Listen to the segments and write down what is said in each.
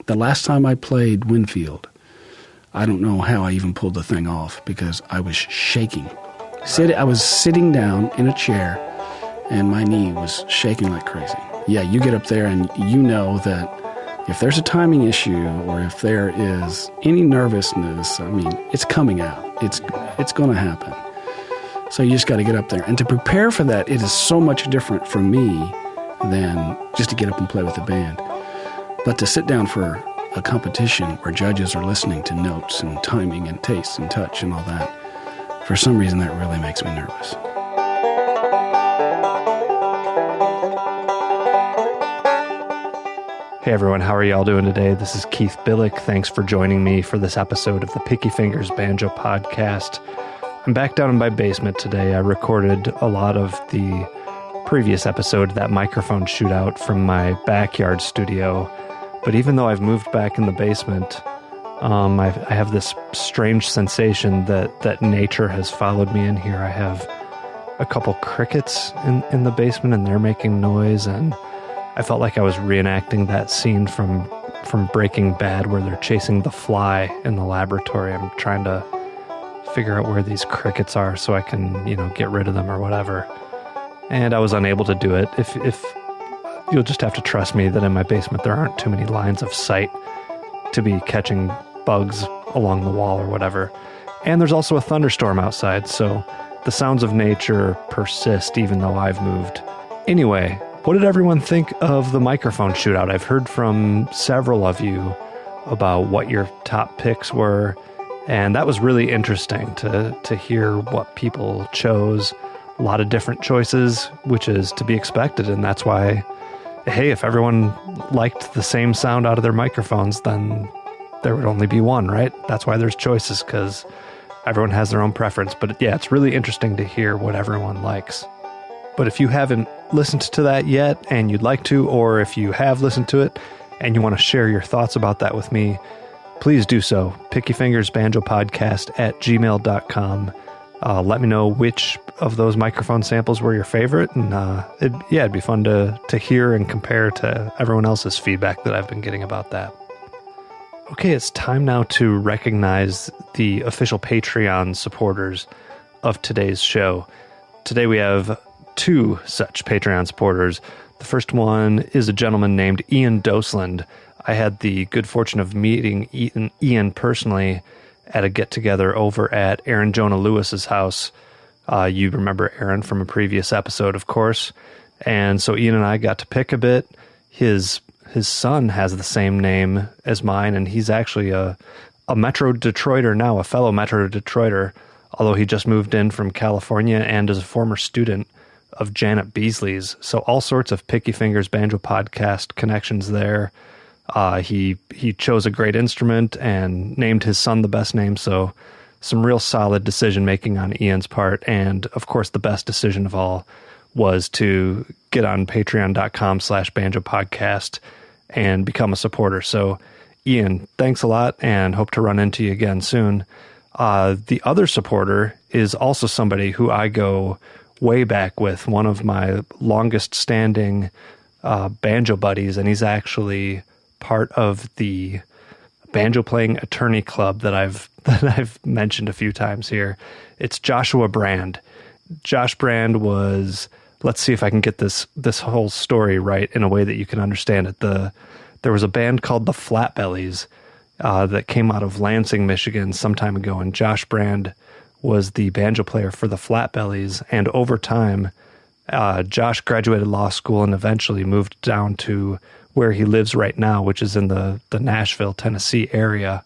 The last time I played Winfield, I don't know how I even pulled the thing off because I was shaking. I was sitting down in a chair and my knee was shaking like crazy. Yeah, you get up there and you know that if there's a timing issue or if there is any nervousness, I mean, it's coming out. It's going to happen. So you just got to get up there. And to prepare for that, it is so much different for me than just to get up and play with the band. But to sit down for a competition where judges are listening to notes and timing and taste and touch and all that, for some reason that really makes me nervous. Hey everyone, how are y'all doing today? This is Keith Billik. Thanks for joining me for this episode of the Picky Fingers Banjo Podcast. I'm back down in my basement today. I recorded a lot of the previous episode, that microphone shootout, from my backyard studio. But even though I've moved back in the basement, I have this strange sensation that nature has followed me in here. I have a couple crickets in the basement and they're making noise, and I felt like I was reenacting that scene from Breaking Bad where they're chasing the fly in the laboratory. I'm trying to figure out where these crickets are so I can, get rid of them or whatever. And I was unable to do it. If you'll just have to trust me that in my basement there aren't too many lines of sight to be catching bugs along the wall or whatever. And there's also a thunderstorm outside, so the sounds of nature persist even though I've moved. Anyway, what did everyone think of the microphone shootout? I've heard from several of you about what your top picks were, and that was really interesting to hear what people chose. A lot of different choices, which is to be expected, and that's why, hey, if everyone liked the same sound out of their microphones, then there would only be one, right? That's why there's choices, because everyone has their own preference. But yeah, it's really interesting to hear what everyone likes. But if you haven't listened to that yet and you'd like to, or if you have listened to it and you want to share your thoughts about that with me, please do so. pickyfingersbanjopodcast@gmail.com. Let me know which of those microphone samples were your favorite, and it'd be fun to hear and compare to everyone else's feedback that I've been getting about that. Okay, it's time now to recognize the official Patreon supporters of today's show. Today we have two such Patreon supporters. The first one is a gentleman named Ian Dosland. I had the good fortune of meeting Ian personally at a get-together over at Aaron Jonah Lewis's house. You remember Aaron from a previous episode, of course. And so Ian and I got to pick a bit. His son has the same name as mine, and he's actually a Metro Detroiter now, a fellow Metro Detroiter, although he just moved in from California and is a former student of Janet Beasley's. So all sorts of Picky Fingers Banjo Podcast connections there. He chose a great instrument and named his son the best name, so some real solid decision-making on Ian's part. And, of course, the best decision of all was to get on patreon.com/banjopodcast and become a supporter. So, Ian, thanks a lot, and hope to run into you again soon. The other supporter is also somebody who I go way back with, one of my longest-standing banjo buddies, and he's actually part of the banjo playing attorney club that I've mentioned a few times here. It's Joshua Brand. Josh Brand was, let's see if I can get this whole story right in a way that you can understand it. There was a band called the Flatbellies that came out of Lansing, Michigan some time ago, and Josh Brand was the banjo player for the Flatbellies, and over time Josh graduated law school and eventually moved down to where he lives right now, which is in the Nashville, Tennessee area.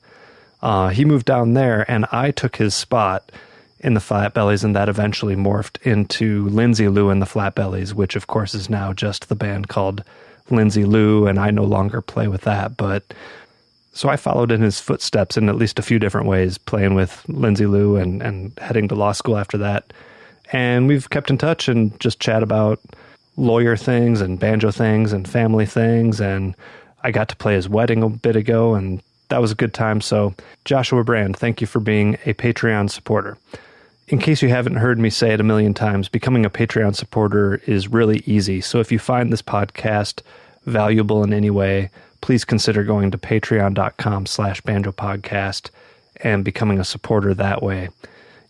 He moved down there, and I took his spot in the Flatbellies, and that eventually morphed into Lindsay Lou and the Flatbellies, which of course is now just the band called Lindsay Lou, and I no longer play with that. But so I followed in his footsteps in at least a few different ways, playing with Lindsay Lou and heading to law school after that. And we've kept in touch and just chat about lawyer things and banjo things and family things, and I got to play his wedding a bit ago, and that was a good time. So Joshua Brand, thank you for being a Patreon supporter. In case you haven't heard me say it a million times, becoming a Patreon supporter is really easy. So if you find this podcast valuable in any way, please consider going to patreon.com/banjopodcast and becoming a supporter that way.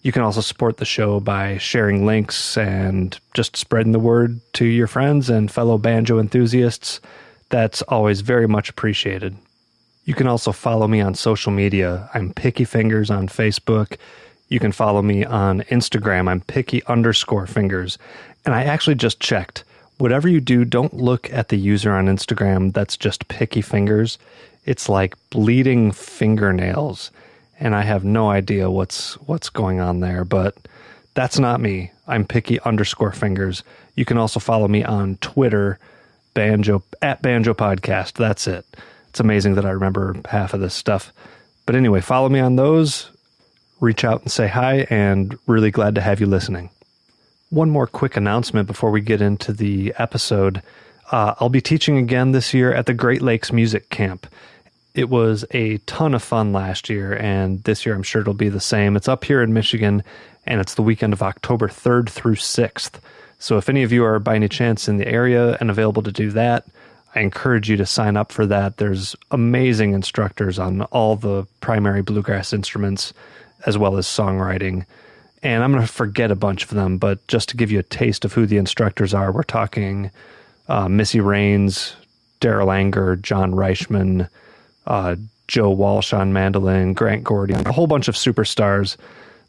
You can also support the show by sharing links and just spreading the word to your friends and fellow banjo enthusiasts. That's always very much appreciated. You can also follow me on social media. I'm Picky Fingers on Facebook. You can follow me on Instagram. I'm picky_fingers. And I actually just checked. Whatever you do, don't look at the user on Instagram that's just Picky Fingers. It's like bleeding fingernails. And I have no idea what's going on there, but that's not me. I'm picky_fingers. You can also follow me on Twitter, @Banjo Podcast. That's it. It's amazing that I remember half of this stuff. But anyway, follow me on those, reach out and say hi, and really glad to have you listening. One more quick announcement before we get into the episode. I'll be teaching again this year at the Great Lakes Music Camp. It was a ton of fun last year, and this year I'm sure it'll be the same. It's up here in Michigan, and it's the weekend of October 3rd through 6th. So if any of you are by any chance in the area and available to do that, I encourage you to sign up for that. There's amazing instructors on all the primary bluegrass instruments, as well as songwriting. And I'm going to forget a bunch of them, but just to give you a taste of who the instructors are, we're talking Missy Raines, Daryl Anger, John Reichman, Joe Walsh on mandolin, Grant Gordy, a whole bunch of superstars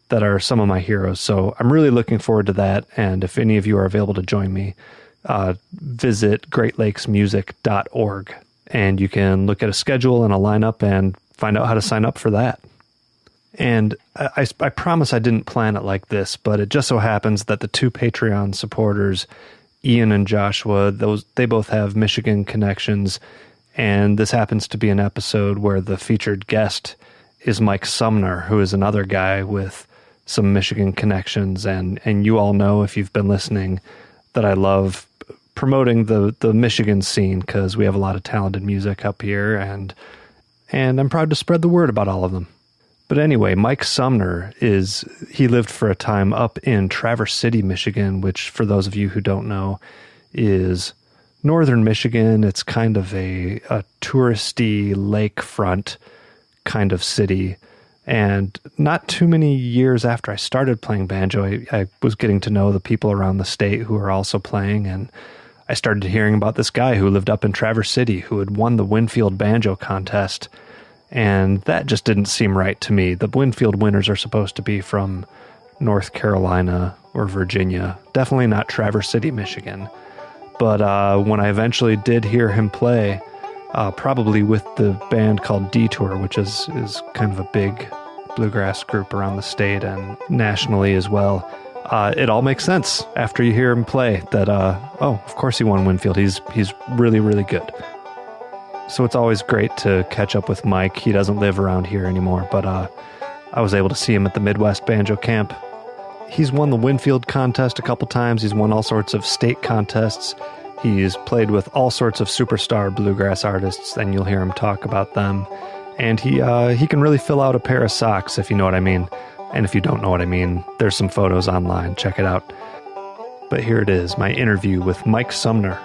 that are some of my heroes. So I'm really looking forward to that. And if any of you are available to join me, visit greatlakesmusic.org and you can look at a schedule and a lineup and find out how to sign up for that. And I promise I didn't plan it like this, but it just so happens that the two Patreon supporters, Ian and Joshua, they both have Michigan connections. And this happens to be an episode where the featured guest is Mike Sumner, who is another guy with some Michigan connections. And you all know, if you've been listening, that I love promoting the Michigan scene because we have a lot of talented music up here, and I'm proud to spread the word about all of them. But anyway, Mike Sumner he lived for a time up in Traverse City, Michigan, which for those of you who don't know is northern Michigan. It's kind of a touristy lakefront kind of city. And not too many years after I started playing banjo, I was getting to know the people around the state who are also playing. And I started hearing about this guy who lived up in Traverse City who had won the Winfield banjo contest. And that just didn't seem right to me. The Winfield winners are supposed to be from North Carolina or Virginia. Definitely not Traverse City, Michigan. But when I eventually did hear him play, probably with the band called Detour, which is kind of a big bluegrass group around the state and nationally as well, it all makes sense after you hear him play that, of course he won Winfield. He's really, really good. So it's always great to catch up with Mike. He doesn't live around here anymore, but I was able to see him at the Midwest Banjo Camp. He's won the Winfield contest a couple times. He's won all sorts of state contests. He's played with all sorts of superstar bluegrass artists, and you'll hear him talk about them. And he can really fill out a pair of socks, if you know what I mean. And if you don't know what I mean, there's some photos online. Check it out. But here it is, my interview with Mike Sumner.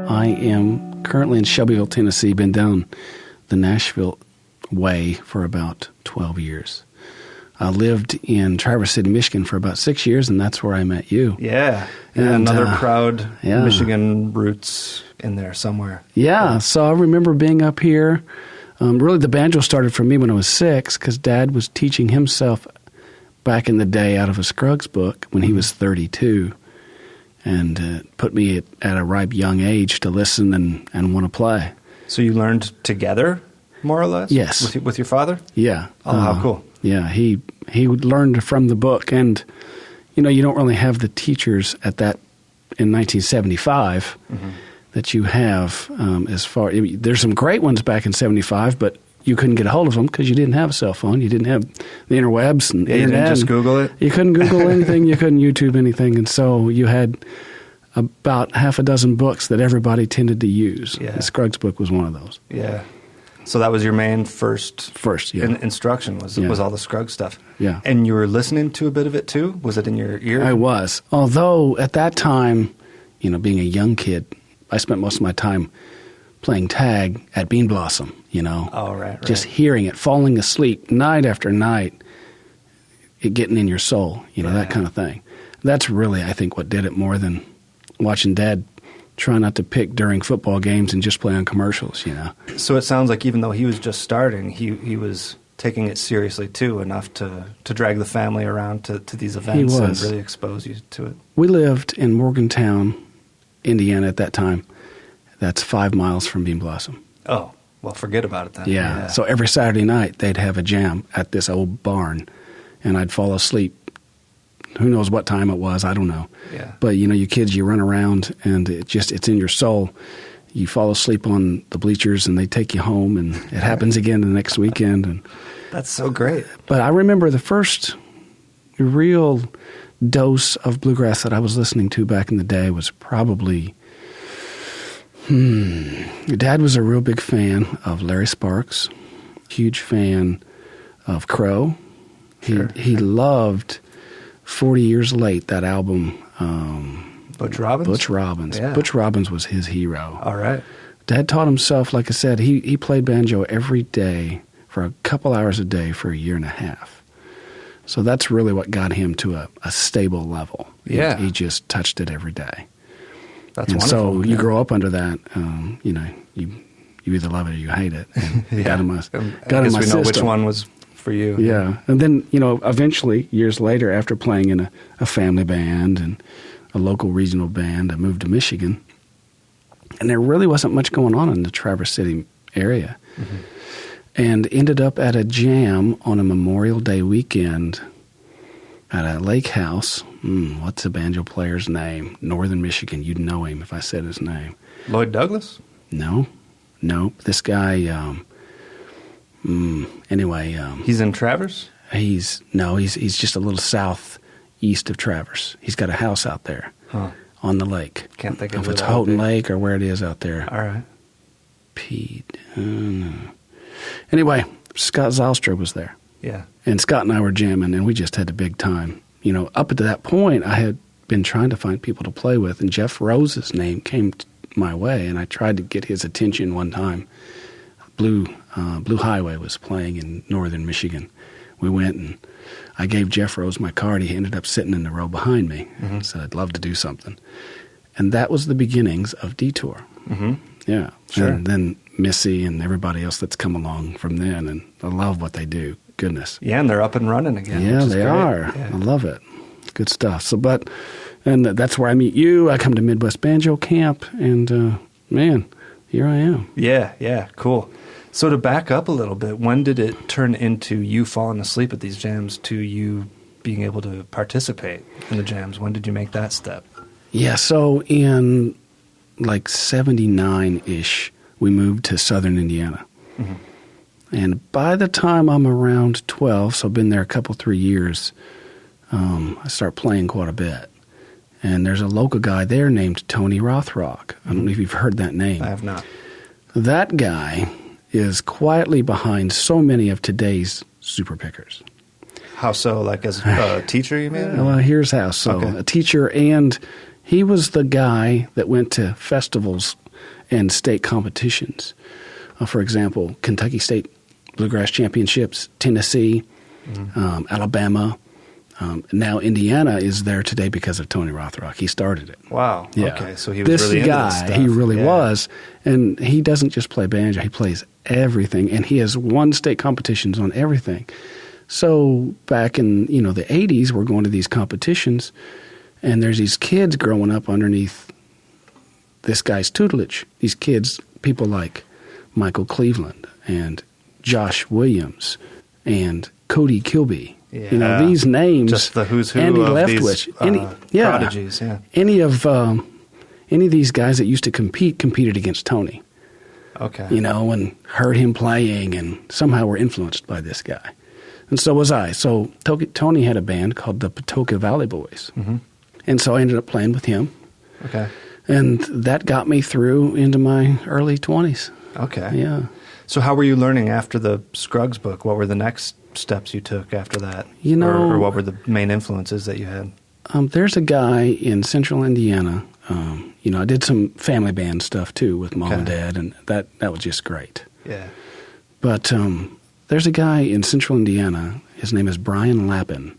I am currently in Shelbyville, Tennessee. Been down the Nashville way for about 12 years. I lived in Traverse City, Michigan for about 6 years, and that's where I met you. Yeah. And another proud Michigan roots in there somewhere. Yeah. So I remember being up here. Really, the banjo started for me when I was 6 because Dad was teaching himself back in the day out of a Scruggs book when he was 32. And put me at a ripe young age to listen and want to play. So you learned together, more or less? Yes. With your father? Yeah. Oh, how cool. Yeah, he learned from the book. And, you don't really have the teachers in 1975 that you have as far. There's some great ones back in 75, but you couldn't get a hold of them because you didn't have a cell phone. You didn't have the interwebs and internet. You didn't just Google it? You couldn't Google anything. You couldn't YouTube anything. And so you had about half a dozen books that everybody tended to use. Yeah. The Scruggs book was one of those. Yeah. So that was your main first yeah. instruction was all the Scruggs stuff. Yeah. And you were listening to a bit of it too? Was it in your ear? I was. Although at that time, being a young kid, I spent most of my time playing tag at Bean Blossom, Oh, right. Just hearing it, falling asleep night after night, it getting in your soul, that kind of thing. That's really, I think, what did it more than watching Dad try not to pick during football games and just play on commercials, So it sounds like even though he was just starting, he was taking it seriously too, enough to drag the family around to these events and really expose you to it. We lived in Morgantown, Indiana at that time. That's 5 miles from Bean Blossom. Oh, well, forget about it then. Yeah. So every Saturday night they'd have a jam at this old barn, and I'd fall asleep. Who knows what time it was? I don't know. Yeah. But, you kids, you run around, and it's in your soul. You fall asleep on the bleachers, and they take you home, and it happens again the next weekend. And that's so great. But I remember the first real dose of bluegrass that I was listening to back in the day was probably... Dad was a real big fan of Larry Sparks, huge fan of Crow. He loved 40 Years Late, that album. Butch Robbins? Butch Robbins. Yeah. Butch Robbins was his hero. All right. Dad taught himself, like I said, he played banjo every day for a couple hours a day for a year and a half. So that's really what got him to a stable level. Yeah. He just touched it every day. That's and wonderful. So you grow up under that, you either love it or you hate it. And got in my system. Know which one was for you. Yeah. And then, eventually, years later, after playing in a family band and a local regional band, I moved to Michigan. And there really wasn't much going on in the Traverse City area. Mm-hmm. And ended up at a jam on a Memorial Day weekend at a lake house. What's the banjo player's name? Northern Michigan. You'd know him if I said his name. Lloyd Douglas? No. This guy, anyway. He's in Traverse? He's just a little southeast of Traverse. He's got a house out there on the lake. Can't think of if it's Houghton Lake or where it is out there. All right. Pete. Anyway, Scott Zylstra was there. Yeah. And Scott and I were jamming, and we just had a big time. Up to that point, I had been trying to find people to play with, and Jeff Rose's name came my way, and I tried to get his attention one time. Blue Highway was playing in northern Michigan. We went, and I gave Jeff Rose my card. He ended up sitting in the row behind me. Mm-hmm. Said, I'd love to do something. And that was the beginnings of Detour. Mm-hmm. Yeah. Sure. And then Missy and everybody else that's come along from then, and I love what they do. Goodness. Yeah, and they're up and running again. Yeah, they are. Yeah. I love it. Good stuff. And that's where I meet you. I come to Midwest Banjo Camp, and man, here I am. Yeah, cool. So to back up a little bit, when did it turn into you falling asleep at these jams to you being able to participate in the jams? When did you make that step? Yeah, so in like 79-ish, we moved to southern Indiana. Mm-hmm. And by the time I'm around 12, so I've been there a couple, 3 years, I start playing quite a bit. And there's a local guy there named Tony Rothrock. I don't know if you've heard that name. I have not. That guy is quietly behind so many of today's super pickers. How so? Like as a teacher, you mean? Well, here's how. So a teacher, and he was the guy that went to festivals and state competitions. For example, Kentucky State Bluegrass Championships, Tennessee, Alabama. Now Indiana is there today because of Tony Rothrock. He started it. Wow. Yeah. Okay, so he was really into this stuff. He really was. And he doesn't just play banjo. He plays everything. And he has won state competitions on everything. So back in, the 80s, we're going to these competitions, and there's these kids growing up underneath this guy's tutelage. These kids, people like Michael Cleveland and Josh Williams and Cody Kilby. Yeah. These names. Just the who's who Andy of Leftwich, these prodigies. Yeah. Any of these guys that used to competed against Tony. Okay. And heard him playing, and somehow were influenced by this guy. And so was I. So Tony had a band called the Patoka Valley Boys. Mm-hmm. And so I ended up playing with him. Okay. And that got me through into my early 20s. Okay. Yeah. So how were you learning after the Scruggs book? What were the next steps you took after that? You know, or what were the main influences that you had? There's a guy in central Indiana. I did some family band stuff too with mom and dad, and that was just great. Yeah. But there's a guy in central Indiana. His name is Brian Lappin.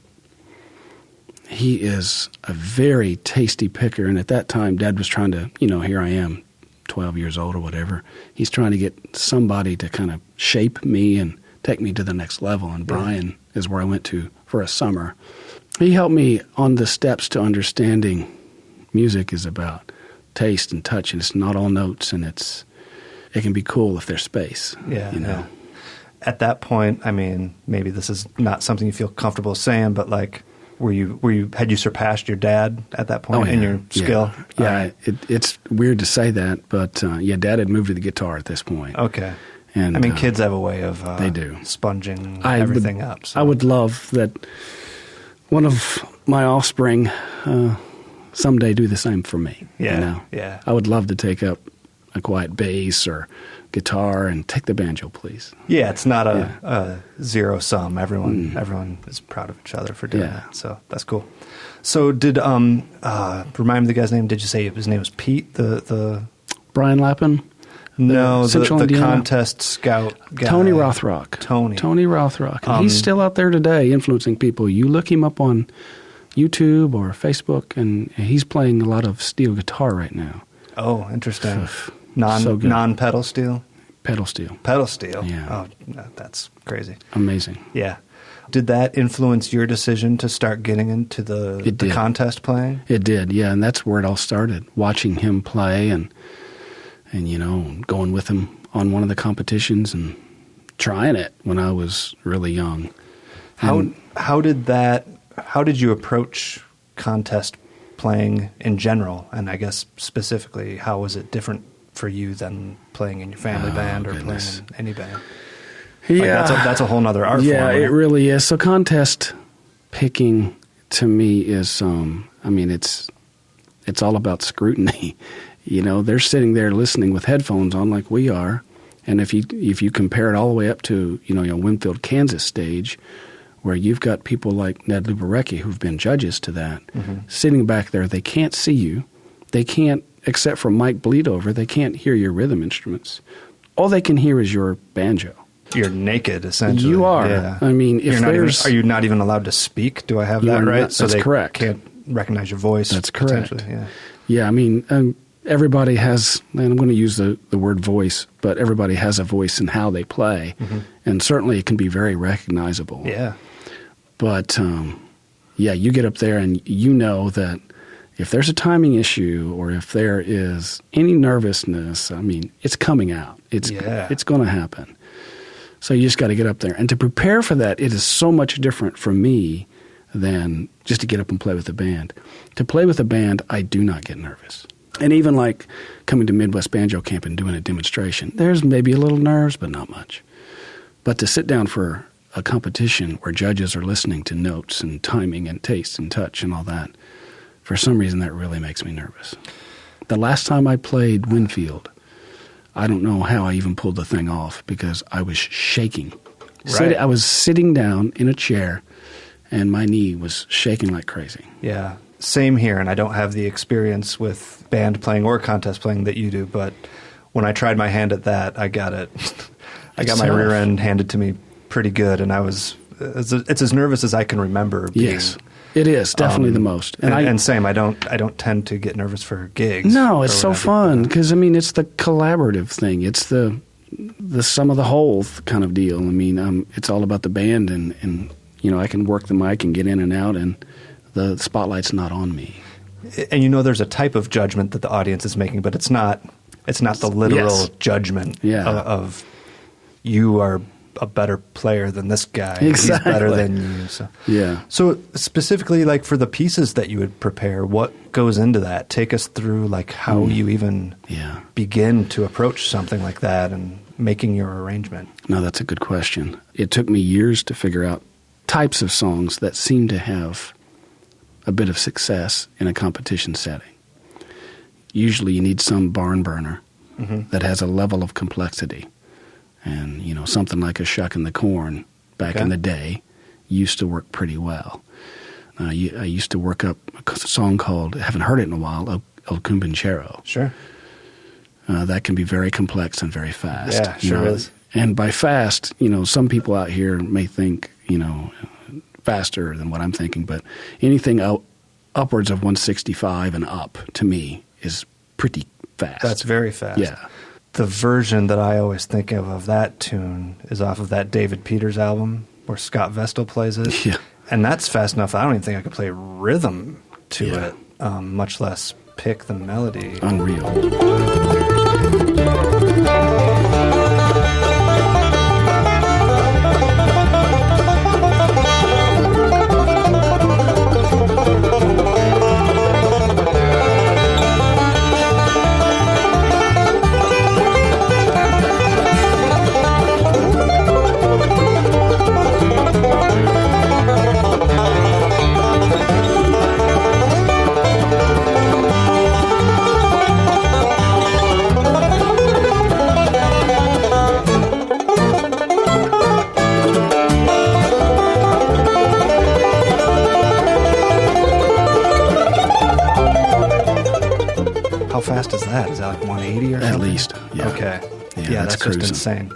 He is a very tasty picker, and at that time, Dad was trying to, here I am, 12 years old or whatever. He's trying to get somebody to kind of shape me and take me to the next level, and Brian is where I went to for a summer. He helped me on the steps to understanding music is about taste and touch, and it's not all notes, and it can be cool if there's space. Yeah. At that point, I mean, maybe this is not something you feel comfortable saying, but like, had you surpassed your dad at that point in your skill? Yeah, it's weird to say that, but Dad had moved to the guitar at this point. Okay. And I mean, kids have a way of they do sponging everything up. So. I would love that one of my offspring someday do the same for me. Yeah, yeah. I would love to take up a quiet bass or guitar and take the banjo, please. Yeah, it's not a zero sum. Everyone is proud of each other for doing that. So that's cool. So did remind me the guy's name? Did you say his name was Pete? The Brian Lappin? No, Central the Indiana contest scout guy. Tony Rothrock. Tony Rothrock. And he's still out there today influencing people. You look him up on YouTube or Facebook, and he's playing a lot of steel guitar right now. Oh, interesting. So good. Non-pedal steel? Pedal steel. Pedal steel. Yeah. Oh, that's crazy. Amazing. Yeah. Did that influence your decision to start getting into the contest playing? It did, yeah, and that's where it all started. Watching him play and going with him on one of the competitions and trying it when I was really young. How did you approach contest playing in general? And I guess specifically, how was it different for you than playing in your family band or playing in any band? Yeah. Like that's a whole nother art form. Yeah, right? it really is. So contest picking to me is, it's all about scrutiny. They're sitting there listening with headphones on like we are. And if you compare it all the way up to, Winfield, Kansas stage, where you've got people like Ned Lubarecki who've been judges to that, sitting back there, they can't see you. They can't, except for Mike Bleedover, they can't hear your rhythm instruments. All they can hear is your banjo. You're naked, essentially. You are. Yeah. I mean, are you not even allowed to speak? Do I have that right? So that's correct. Can't recognize your voice. That's correct. Yeah. Yeah, everybody has, and I'm going to use the word voice, but everybody has a voice in how they play, and certainly it can be very recognizable. Yeah. But, you get up there and you know that if there's a timing issue or if there is any nervousness, it's coming out. It's going to happen. So you just got to get up there. And to prepare for that, it is so much different for me than just to get up and play with a band. To play with a band, I do not get nervous. And even like coming to Midwest Banjo Camp and doing a demonstration, there's maybe a little nerves, but not much. But to sit down for a competition where judges are listening to notes and timing and taste and touch and all that, for some reason that really makes me nervous. The last time I played Winfield, I don't know how I even pulled the thing off because I was shaking. Right. I was sitting down in a chair and my knee was shaking like crazy. Yeah. Same here, and I don't have the experience with band playing or contest playing that you do, but when I tried my hand at that, I got it. I got my rear end handed to me pretty good, and it's as nervous as I can remember being. Yes, it is definitely the most. And same, I don't tend to get nervous for gigs. No, it's so fun because it's the collaborative thing. It's the sum of the whole kind of deal. It's all about the band, and I can work the mic and get in and out, and the spotlight's not on me. And there's a type of judgment that the audience is making, but it's not the literal judgment of you are a better player than this guy. Exactly. He's better than you. So. Yeah. So specifically, like for the pieces that you would prepare, what goes into that? Take us through like how you even begin to approach something like that and making your arrangement. No, that's a good question. It took me years to figure out types of songs that seem to have a bit of success in a competition setting. usually you need some barn burner that has a level of complexity. And, something like a Shuck in the Corn back in the day used to work pretty well. I used to work up a song called, haven't heard it in a while, El Cumbanchero. Sure. That can be very complex and very fast. Yeah, sure is. And by fast, some people out here may think, faster than what I'm thinking, but anything upwards of 165 and up, to me, is pretty fast. That's very fast. Yeah. The version that I always think of that tune is off of that David Peters album where Scott Vestal plays it. Yeah. And that's fast enough. I don't even think I could play rhythm to it, much less pick the melody. Unreal. How fast is that? Is that like 180 or something? At least, yeah. Okay. Yeah, that's cruising. just insane.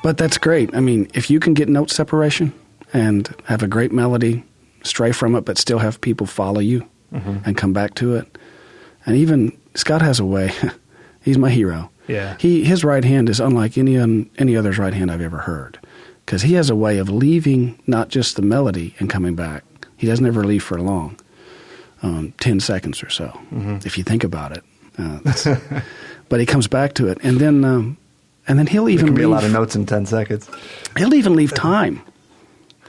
But that's great. I mean, if you can get note separation and have a great melody, stray from it, but still have people follow you and come back to it. And even Scott has a way. He's my hero. Yeah. His right hand is unlike any other's right hand I've ever heard, because he has a way of leaving not just the melody and coming back. He doesn't ever leave for long, 10 seconds or so, if you think about it. But he comes back to it, and then he'll even There can be leave, a lot of notes in 10 seconds. He'll even leave time.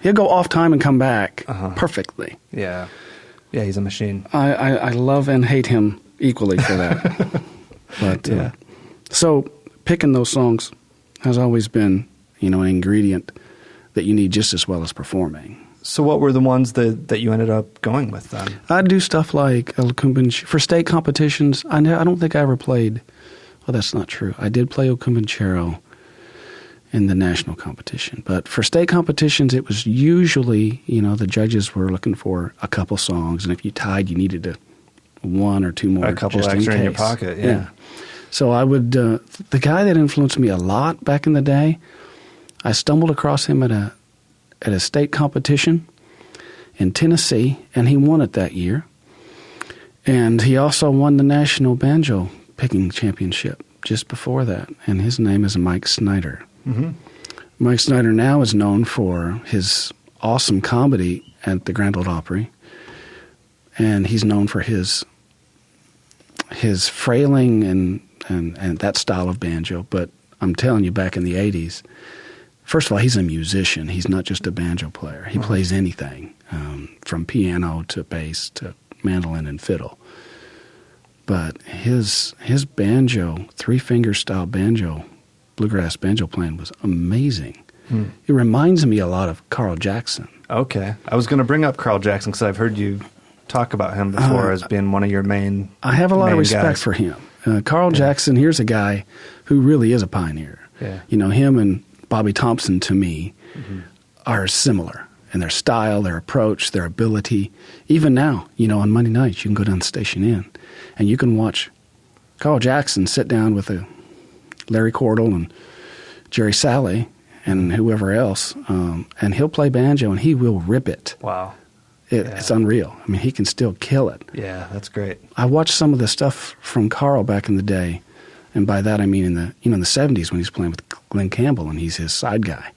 He'll go off time and come back perfectly. Yeah. Yeah, he's a machine. I love and hate him equally for that. But so picking those songs has always been, an ingredient that you need just as well as performing. So what were the ones that you ended up going with then? I do stuff like El Cumbanchero. For state competitions, I don't think I ever played. Well, that's not true. I did play El Cumbanchero in the national competition. But for state competitions, it was usually, the judges were looking for a couple songs. And if you tied, you needed one or two more. A couple just extra in your case. pocket, yeah. So I would, the guy that influenced me a lot back in the day, I stumbled across him at a state competition in Tennessee, and he won it that year. And he also won the National Banjo Picking Championship just before that, and his name is Mike Sumner. Mike Sumner now is known for his awesome comedy at the Grand Ole Opry, and he's known for his frailing and that style of banjo. But I'm telling you, back in the 80s, first of all, he's a musician. He's not just a banjo player. He plays anything, from piano to bass to mandolin and fiddle. But his banjo, three-finger style banjo, bluegrass banjo playing was amazing. It reminds me a lot of Carl Jackson. Okay. I was going to bring up Carl Jackson because I've heard you talk about him before as being one of your main I have a lot of respect guys. for him. Carl Jackson, here's a guy who really is a pioneer. Yeah. Him and Bobby Thompson, to me, are similar in their style, their approach, their ability. Even now, on Monday nights, you can go down to Station Inn, and you can watch Carl Jackson sit down with Larry Cordell and Jerry Salley and whoever else, and he'll play banjo, and he will rip it. Wow. It's unreal. I mean, he can still kill it. Yeah, that's great. I watched some of the stuff from Carl back in the day, and by that I mean in the 70s when he's playing with Glenn Campbell and he's his side guy.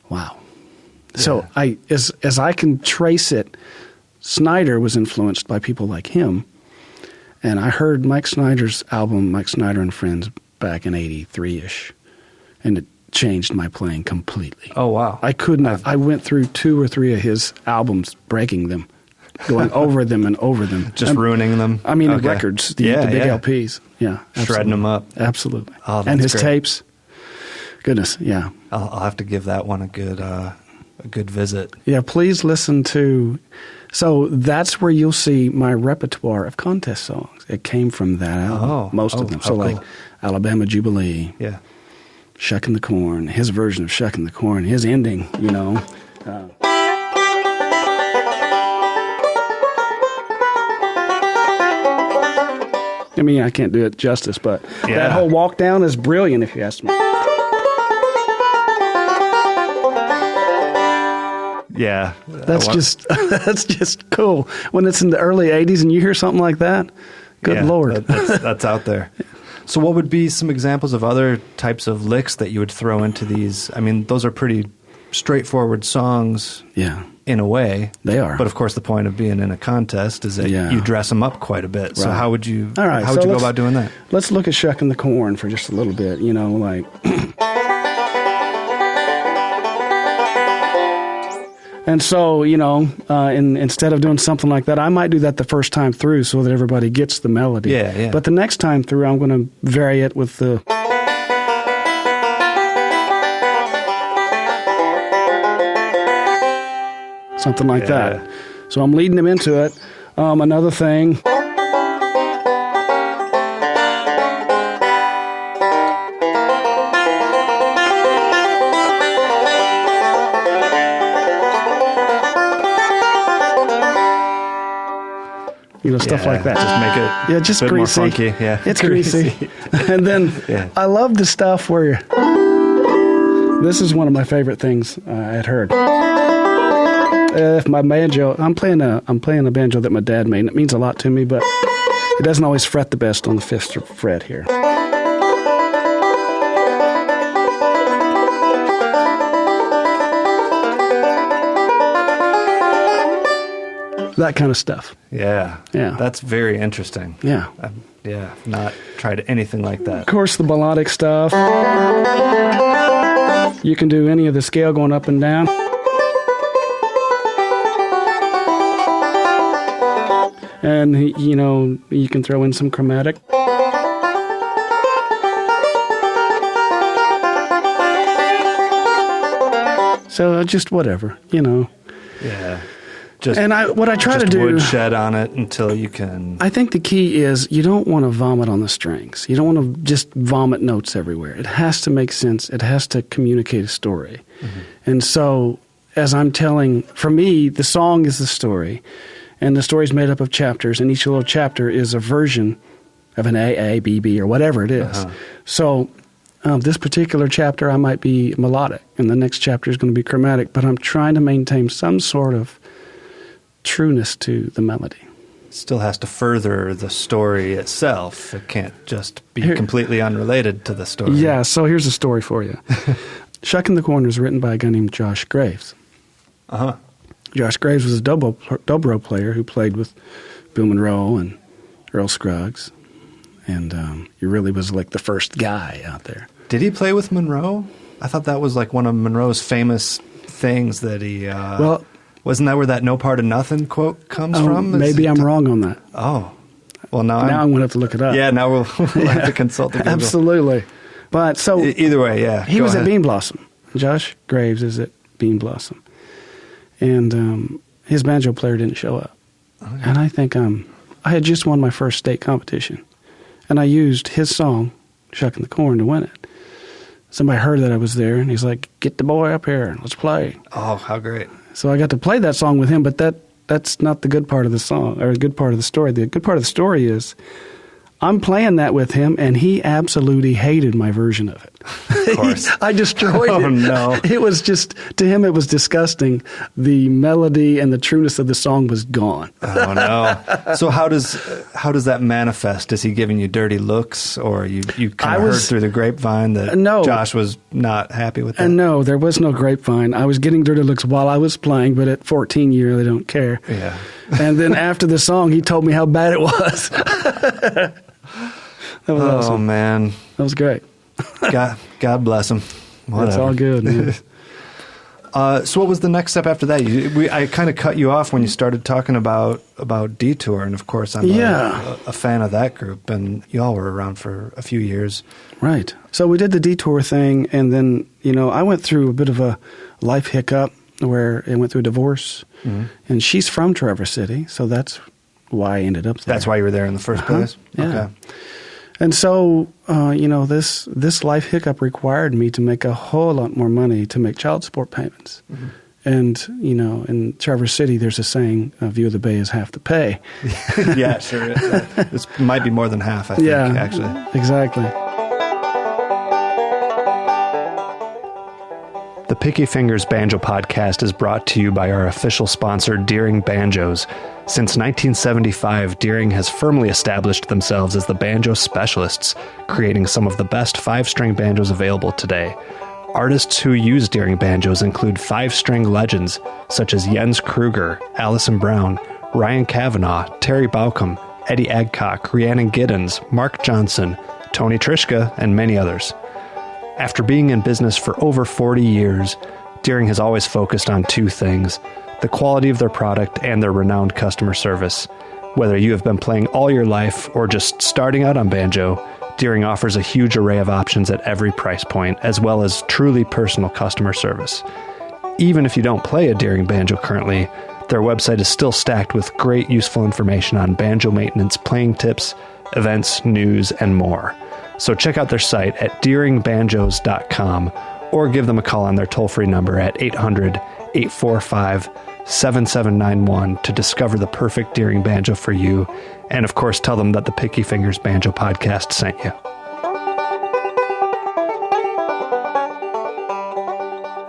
Wow. Yeah. So as I can trace it, Snyder was influenced by people like him, and I heard Mike Snyder's album, Mike Snyder and Friends, back in 83-ish, and it changed my playing completely. Oh, wow. I went through 2 or 3 of his albums, breaking them, going over them and over them. Just ruining them? I mean, records, the big LPs. Yeah. Absolutely. Shredding them up. Absolutely. Oh, that's and his great. tapes. Goodness, yeah. I'll have to give that one a good visit. Yeah, please listen to So that's where you'll see my repertoire of contest songs. It came from that album, most of them. So like cool. Alabama Jubilee, Yeah. Shucking the Corn, his version of Shucking the Corn, his ending, you know. I mean, I can't do it justice, but that whole walk down is brilliant, if you ask me. Yeah. That's just cool. When it's in the early 80s and you hear something like that, good Lord. That's out there. So what would be some examples of other types of licks that you would throw into these? I mean, those are pretty straightforward songs. Yeah. In a way. They are. But of course the point of being in a contest is that you dress them up quite a bit. So how would you how would you go about doing that? Let's look at Shucking the Corn for just a little bit, you know, like and so, you know, instead of doing something like that, I might do that the first time through so that everybody gets the melody. Yeah. But the next time through, I'm going to vary it with the something like that. So I'm leading them into it. Another thing. You know, stuff like that. Just make it just a bit greasy. more funky. Yeah, it's greasy. And then I love the stuff where this is one of my favorite things I had heard. If my banjo, I'm playing a banjo that my dad made, and it means a lot to me, but it doesn't always fret the best on the fifth fret here. That kind of stuff. Yeah. That's very interesting. Yeah. I've not tried anything like that. Of course, the melodic stuff. You can do any of the scale going up and down. And, you know, you can throw in some chromatic. So just whatever, you know. Yeah. What I try to do, woodshed on it until you can. I think the key is you don't want to vomit on the strings. You don't want to just vomit notes everywhere. It has to make sense. It has to communicate a story. Mm-hmm. And so, as I'm telling, for me, the song is the story, and the story is made up of chapters, and each little chapter is a version of an A, B, B, or whatever it is. Uh-huh. So, this particular chapter, I might be melodic, and the next chapter is going to be chromatic, but I'm trying to maintain some sort of trueness to the melody. It still has to further the story itself. It can't just be completely unrelated to the story. Yeah, so here's a story for you. Shucking the Corn was written by a guy named Josh Graves. Uh-huh. Josh Graves was a dobro player who played with Bill Monroe and Earl Scruggs. And he really was like the first guy out there. Did he play with Monroe? I thought that was like one of Monroe's famous things that he... well, wasn't that where that "no part of nothing" quote comes from? Maybe I'm wrong on that. Oh. Well, now I'm going to have to look it up. Yeah, now we'll have to consult the Google. Absolutely. But so... Either way, yeah. He was at Bean Blossom. Josh Graves is at Bean Blossom. And his banjo player didn't show up. Okay. And I think I had just won my first state competition. And I used his song, Shucking the Corn, to win it. Somebody heard that I was there, and he's like, "Get the boy up here, let's play." Oh, how great. So I got to play that song with him, but that's not the good part of the song, or the good part of the story. The good part of the story is I'm playing that with him, and he absolutely hated my version of it. Of course. I destroyed it. Oh, no. It was just, to him, it was disgusting. The melody and the trueness of the song was gone. Oh, no. So how does that manifest? Is he giving you dirty looks, or you kind of heard through the grapevine that Josh was not happy with that? No, there was no grapevine. I was getting dirty looks while I was playing, but at 14, you really don't care. Yeah. And then after the song, he told me how bad it was. That was awesome. Oh, man. That was great. God bless him. Whatever. It's all good, man. So what was the next step after that? I kind of cut you off when you started talking about Detour, and of course I'm a fan of that group, and y'all were around for a few years. Right. So we did the Detour thing, and then, I went through a bit of a life hiccup. where it went through a divorce. And she's from Traverse City, so that's why I ended up there. That's why you were there in the first place? Yeah. Okay. And so, this life hiccup required me to make a whole lot more money to make child support payments. And, in Traverse City, there's a saying, view of the bay is half the pay. Yeah, sure. This might be more than half, I think, actually. Exactly. The Picky Fingers Banjo Podcast is brought to you by our official sponsor, Deering Banjos. Since 1975, Deering has firmly established themselves as the banjo specialists, creating some of the best 5-string banjos available today. Artists who use Deering banjos include 5-string legends such as Jens Kruger, Alison Brown, Ryan Kavanaugh, Terry Baucom, Eddie Adcock, Rhiannon Giddens, Mark Johnson, Tony Trischka, and many others. After being in business for over 40 years, Deering has always focused on 2 things: the quality of their product and their renowned customer service. Whether you have been playing all your life or just starting out on banjo, Deering offers a huge array of options at every price point, as well as truly personal customer service. Even if you don't play a Deering banjo currently, their website is still stacked with great useful information on banjo maintenance, playing tips, events, news, and more. So check out their site at deeringbanjos.com or give them a call on their toll-free number at 800-845-7791 to discover the perfect Deering banjo for you. And of course, tell them that the Picky Fingers Banjo Podcast sent you.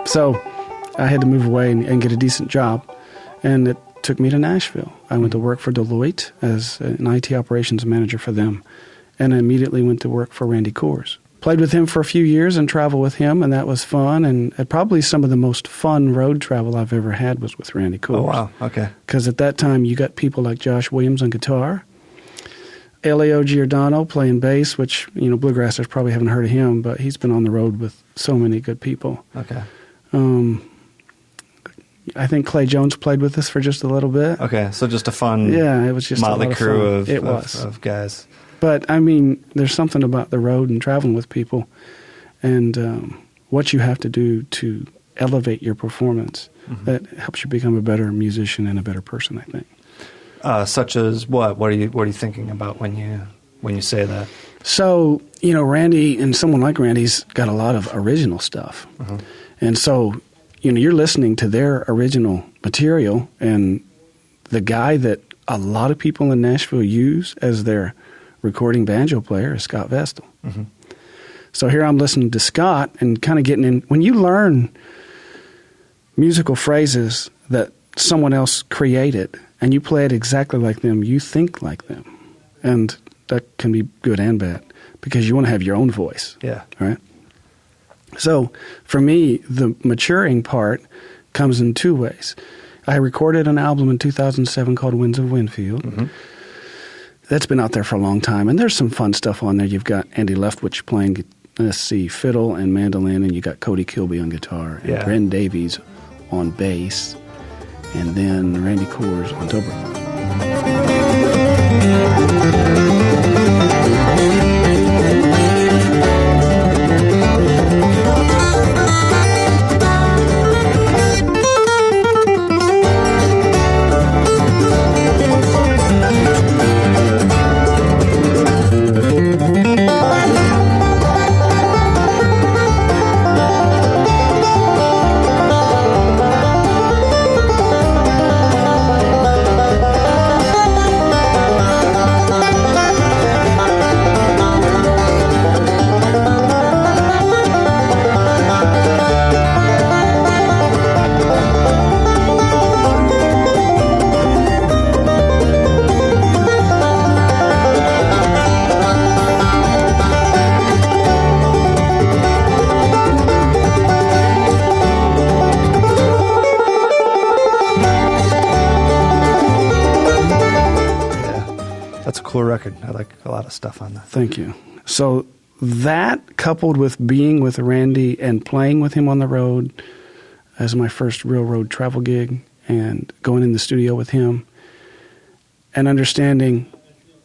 So I had to move away and get a decent job, and it took me to Nashville. I went to work for Deloitte as an IT operations manager for them, and I immediately went to work for Randy Kohrs. Played with him for a few years and traveled with him, and that was fun. And probably some of the most fun road travel I've ever had was with Randy Kohrs. Oh, wow. Okay. Because at that time, you got people like Josh Williams on guitar, Elio Giordano playing bass, which, bluegrassers probably haven't heard of him, but he's been on the road with so many good people. Okay. I think Clay Jones played with us for just a little bit. Okay, so just a fun it was just motley a lot crew of fun. of guys. But, there's something about the road and traveling with people and what you have to do to elevate your performance that helps you become a better musician and a better person, I think. Such as what? What are you thinking about when you say that? So, Randy and someone like Randy's got a lot of original stuff. And so, you're listening to their original material, and the guy that a lot of people in Nashville use as their recording banjo player is Scott Vestal. So here I'm listening to Scott and kind of getting in. When you learn musical phrases that someone else created and you play it exactly like them, you think like them. And that can be good and bad because you want to have your own voice. Yeah. Right? So for me, the maturing part comes in 2 ways. I recorded an album in 2007 called Winds of Winfield. That's been out there for a long time, and there's some fun stuff on there. You've got Andy Leftwich playing, fiddle and mandolin, and you got Cody Kilby on guitar, and Bren Davies on bass, and then Randy Kohrs on dobro. Cool record. I like a lot of stuff on that. Thank you. So that, coupled with being with Randy and playing with him on the road as my first real road travel gig and going in the studio with him and understanding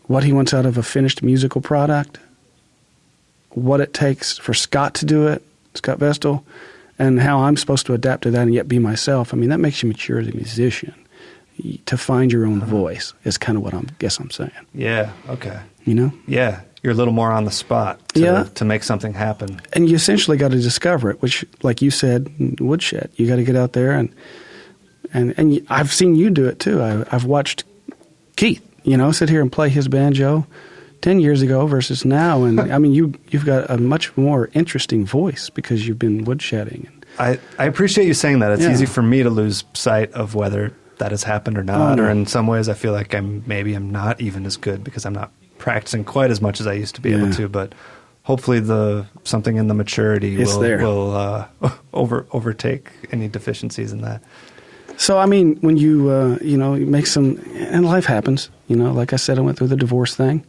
what he wants out of a finished musical product, what it takes for Scott to do it, Scott Vestal, and how I'm supposed to adapt to that and yet be myself. I mean, that makes you mature as a musician. To find your own voice is kind of what I'm saying. Yeah. Okay. You know? Yeah. You're a little more on the spot to make something happen. And you essentially got to discover it, which, like you said, woodshed. You got to get out there and I've seen you do it too. I've watched Keith, sit here and play his banjo 10 years ago versus now. And I mean, you've got a much more interesting voice because you've been woodshedding. I appreciate you saying that. It's easy for me to lose sight of whether that has happened or not. Or in some ways I feel like I'm not even as good because I'm not practicing quite as much as I used to be able to. But hopefully something in the maturity will overtake any deficiencies in that. So, I mean, when you make some, and life happens, like I said, I went through the divorce thing.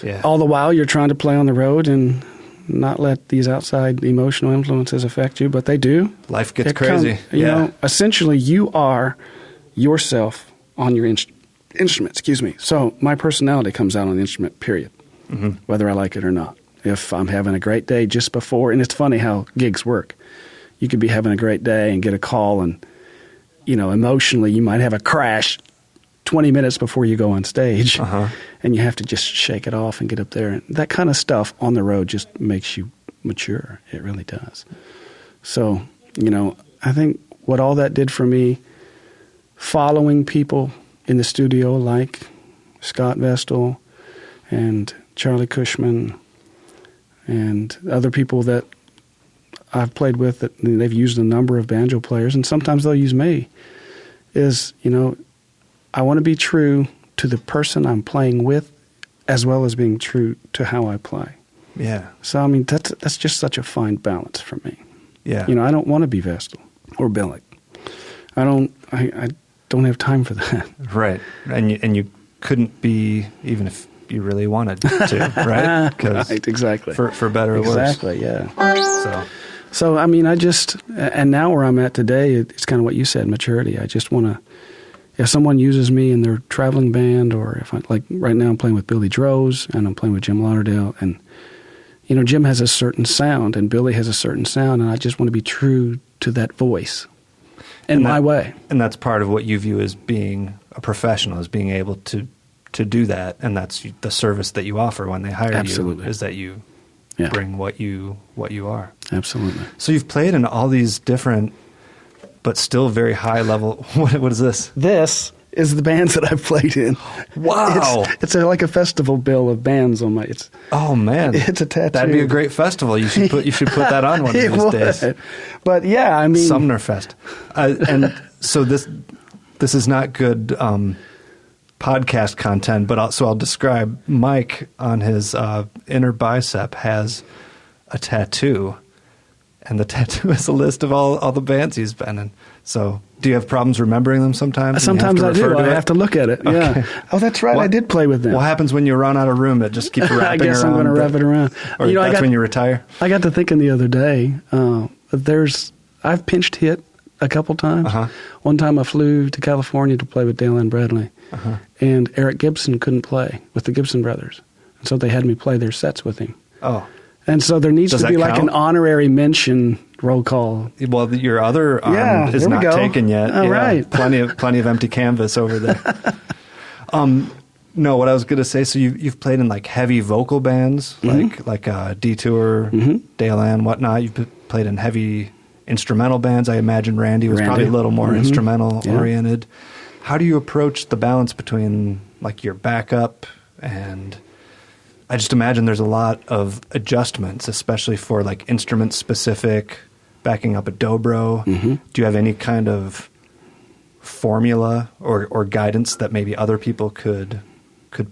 Yeah. All the while you're trying to play on the road and not let these outside emotional influences affect you, but they do. Life gets crazy. Essentially you are yourself on your instrument, So my personality comes out on the instrument, period, whether I like it or not. If I'm having a great day just before, and it's funny how gigs work. You could be having a great day and get a call and, emotionally you might have a crash 20 minutes before you go on stage, and you have to just shake it off and get up there. And that kind of stuff on the road just makes you mature. It really does. So, I think what all that did for me, following people in the studio like Scott Vestal and Charlie Cushman and other people that I've played with, that they've used a number of banjo players, and sometimes they'll use me, is, I want to be true to the person I'm playing with as well as being true to how I play. Yeah. So, I mean, that's just such a fine balance for me. Yeah. I don't want to be Vestal or Billik. I don't have time for that. Right. And you couldn't be, even if you really wanted to, right? Right, exactly. For better or worse. Exactly, yeah. So, I mean, and now where I'm at today, it's kind of what you said, maturity. I just want to, if someone uses me in their traveling band, or if like right now I'm playing with Billy Droz and I'm playing with Jim Lauderdale, and, Jim has a certain sound and Billy has a certain sound, and I just want to be true to that voice in my way. And that's part of what you view as being a professional, is being able to do that, and that's the service that you offer when they hire you, is that you bring what you are. Absolutely. So you've played in all these different, but still very high level. What is this? This is the bands that I've played in. Wow! It's like a festival bill of bands on my. Oh man! It's a tattoo. That'd be a great festival. You should put that on one of these days. But yeah, I mean, Sumner Fest, and so this is not good podcast content, but I'll describe. Mike on his inner bicep has a tattoo, and the tattoo is a list of all the bands he's been in. So, do you have problems remembering them sometimes? Sometimes I do. I have to look at it. Okay. Yeah. Oh, that's right. I did play with them. What happens when you run out of room? It just keeps wrapping around. I guess I'm going to wrap it around. Or that's when you retire? I got to thinking the other day, I've pinch hit a couple times. One time I flew to California to play with Dale and Bradley, and Eric Gibson couldn't play with the Gibson brothers. And so they had me play their sets with him. Oh. And so there needs to be like an honorary mention roll call. Well, your other arm is not taken yet. Oh, right. Plenty of empty canvas over there. No, what I was going to say, so you've played in like heavy vocal bands, like Detour, Dale and whatnot. You've played in heavy instrumental bands. I imagine Randy was probably a little more instrumental oriented. How do you approach the balance between like your backup and... I just imagine there's a lot of adjustments, especially for like instrument specific, backing up a dobro. Do you have any kind of formula or guidance that maybe other people could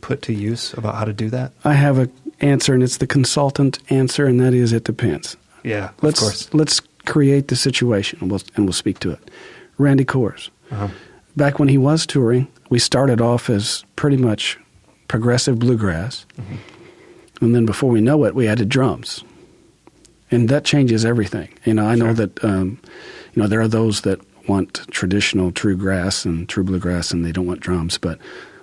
put to use about how to do that? I have an answer, and it's the consultant answer, and that is it depends. Yeah, of course. Let's create the situation, and we'll speak to it. Randy Kohrs. Back when he was touring, we started off as pretty much progressive bluegrass. And then before we know it, we added drums. And that changes everything. I know that, there are those that want traditional true grass and true bluegrass, and they don't want drums. But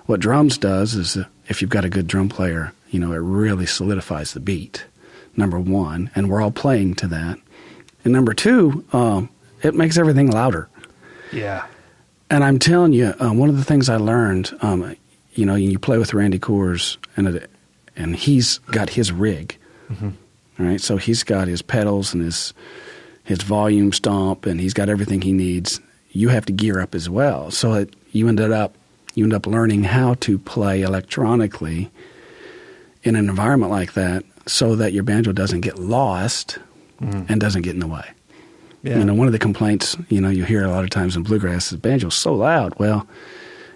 what drums does is, if you've got a good drum player, it really solidifies the beat, number one. And we're all playing to that. And number two, it makes everything louder. Yeah. And I'm telling you, one of the things I learned, you play with Randy Kohrs, and he's got his rig. Mm-hmm. All right, so he's got his pedals and his volume stomp, and he's got everything he needs. You have to gear up as well. So you end up learning how to play electronically in an environment like that, so that your banjo doesn't get lost and doesn't get in the way. Yeah. One of the complaints, you hear a lot of times in bluegrass is banjo's so loud. Well,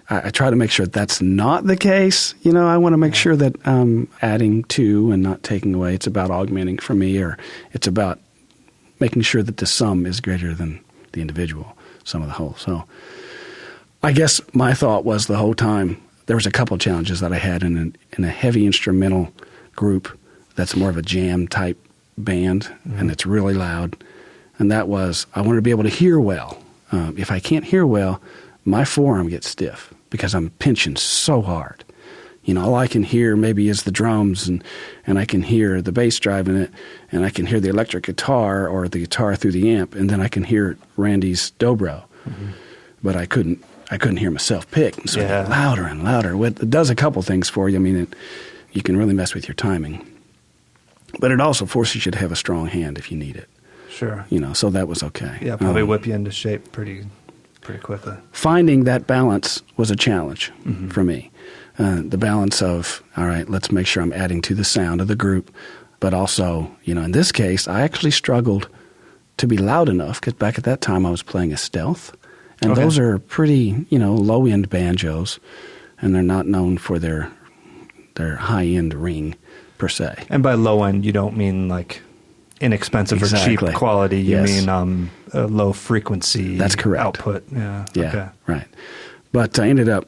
I try to make sure that's not the case. I want to make sure that I'm adding to and not taking away. It's about augmenting for me, or it's about making sure that the sum is greater than the individual sum of the whole. So I guess my thought was the whole time, there was a couple of challenges that I had in a heavy instrumental group that's more of a jam type band, and it's really loud. And that was, I wanted to be able to hear well. If I can't hear well, my forearm gets stiff because I'm pinching so hard. All I can hear maybe is the drums, and I can hear the bass driving it, and I can hear the electric guitar or the guitar through the amp, and then I can hear Randy's dobro. Mm-hmm. But I couldn't hear myself pick, and so it got louder and louder. It does a couple things for you. You can really mess with your timing. But it also forces you to have a strong hand if you need it. Sure. So that was okay. Yeah, probably whip you into shape pretty quickly. Finding that balance was a challenge for me. The balance of, all right, let's make sure I'm adding to the sound of the group. But also, in this case, I actually struggled to be loud enough, because back at that time I was playing a stealth. And those are pretty, low-end banjos, and they're not known for their high-end ring, per se. And by low-end, you don't mean like inexpensive or cheap quality. You mean a low-frequency That's correct. Output. Yeah, okay. Right. But I ended up,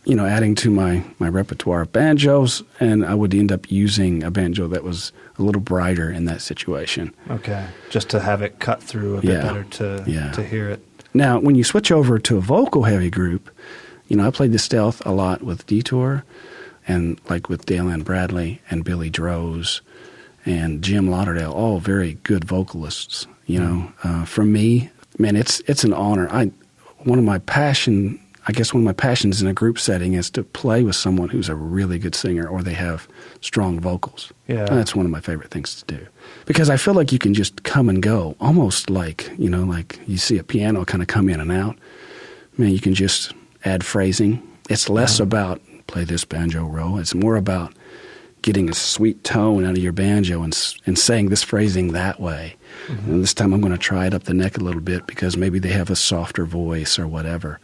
adding to my repertoire of banjos, and I would end up using a banjo that was a little brighter in that situation. Okay, just to have it cut through a bit better to hear it. Now, when you switch over to a vocal-heavy group, I played the stealth a lot with Detour, and like with Dale Ann Bradley and Billy Droz and Jim Lauderdale, all very good vocalists. For me, man, it's an honor. One of my passions in a group setting is to play with someone who's a really good singer, or they have strong vocals. Yeah, and that's one of my favorite things to do, because I feel like you can just come and go, almost like like you see a piano kind of come in and out. Man, you can just add phrasing. It's less about play this banjo row. It's more about getting a sweet tone out of your banjo and saying this phrasing that way. Mm-hmm. And this time I'm going to try it up the neck a little bit, because maybe they have a softer voice or whatever.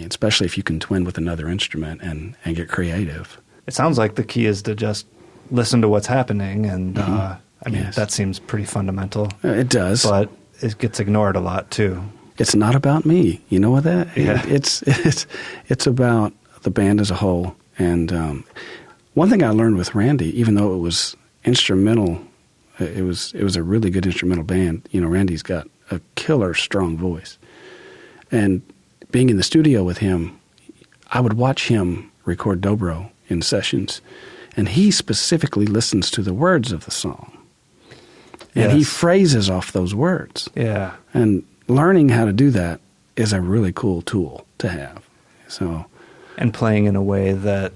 Especially if you can twin with another instrument and get creative. It sounds like the key is to just listen to what's happening, and that seems pretty fundamental. It does, but it gets ignored a lot too. It's not about me, what that? Yeah. It's about the band as a whole. And one thing I learned with Randy, even though it was instrumental, it was a really good instrumental band. Randy's got a killer strong voice, and being in the studio with him, I would watch him record dobro in sessions, and he specifically listens to the words of the song. And he phrases off those words. Yeah. And learning how to do that is a really cool tool to have. So, and playing in a way that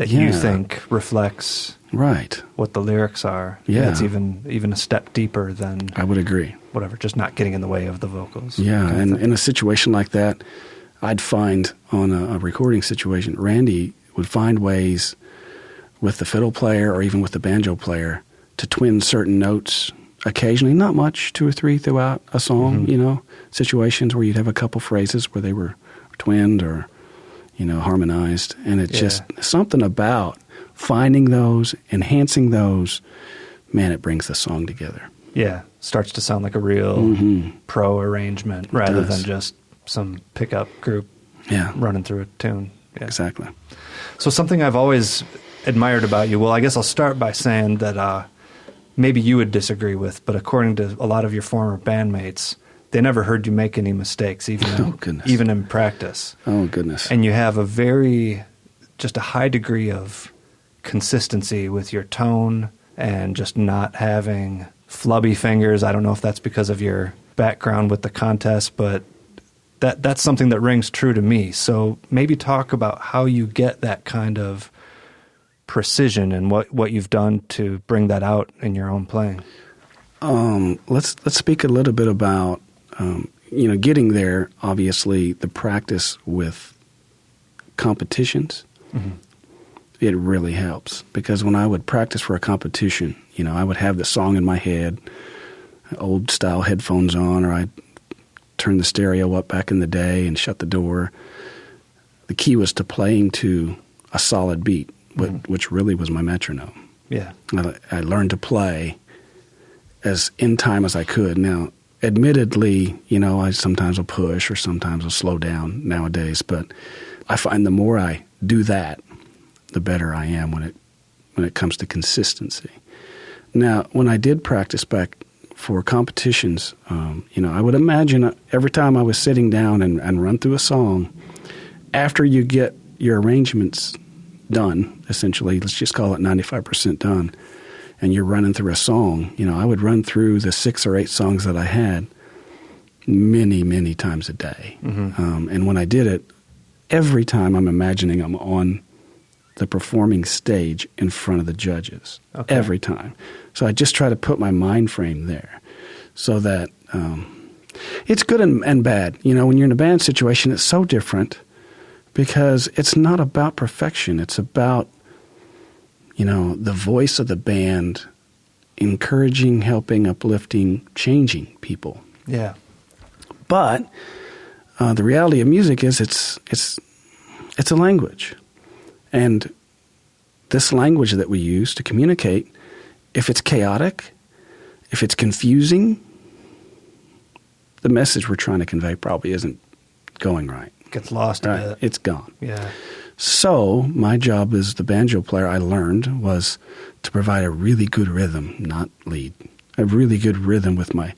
you think reflects what the lyrics are. Yeah. It's even a step deeper than, I would agree, whatever, just not getting in the way of the vocals. Yeah, and in a situation like that, I'd find on a recording situation, Randy would find ways with the fiddle player or even with the banjo player to twin certain notes occasionally, not much, 2 or 3 throughout a song, situations where you'd have a couple phrases where they were twinned or, harmonized. And it's just something about finding those, enhancing those, man, it brings the song together. Yeah, starts to sound like a real pro arrangement rather than just some pickup group running through a tune. Yeah. Exactly. So something I've always admired about you, well, I guess I'll start by saying that maybe you would disagree with, but according to a lot of your former bandmates, they never heard you make any mistakes, even in practice. Oh, goodness. And you have just a high degree of consistency with your tone and just not having flubby fingers. I don't know if that's because of your background with the contest, but that's something that rings true to me. So maybe talk about how you get that kind of precision and what you've done to bring that out in your own playing. Let's speak a little bit about getting there. Obviously, the practice with competitions, it really helps, because when I would practice for a competition, I would have the song in my head, old style headphones on, or I'd turn the stereo up back in the day and shut the door. The key was to playing to a solid beat, which really was my metronome. Yeah. I learned to play as in time as I could. Now, admittedly, I sometimes will push or sometimes will slow down nowadays, but I find the more I do that, the better I am when it comes to consistency. Now, when I did practice back for competitions, I would imagine every time I was sitting down and run through a song, after you get your arrangements done, essentially, let's just call it 95% done, and you're running through a song, I would run through the 6 or 8 songs that I had many, many times a day. And when I did it, every time I'm imagining I'm on the performing stage in front of the judges. Okay. Every time. So I just try to put my mind frame there so that it's good and bad. When you're in a band situation, it's so different because it's not about perfection. It's about, the voice of the band encouraging, helping, uplifting, changing people. Yeah. But the reality of music is it's a language. And this language that we use to communicate, if it's chaotic, if it's confusing, the message we're trying to convey probably isn't going right. Gets lost a bit. It's gone. Yeah. So my job as the banjo player, I learned, was to provide a really good rhythm, not lead. A really good rhythm with my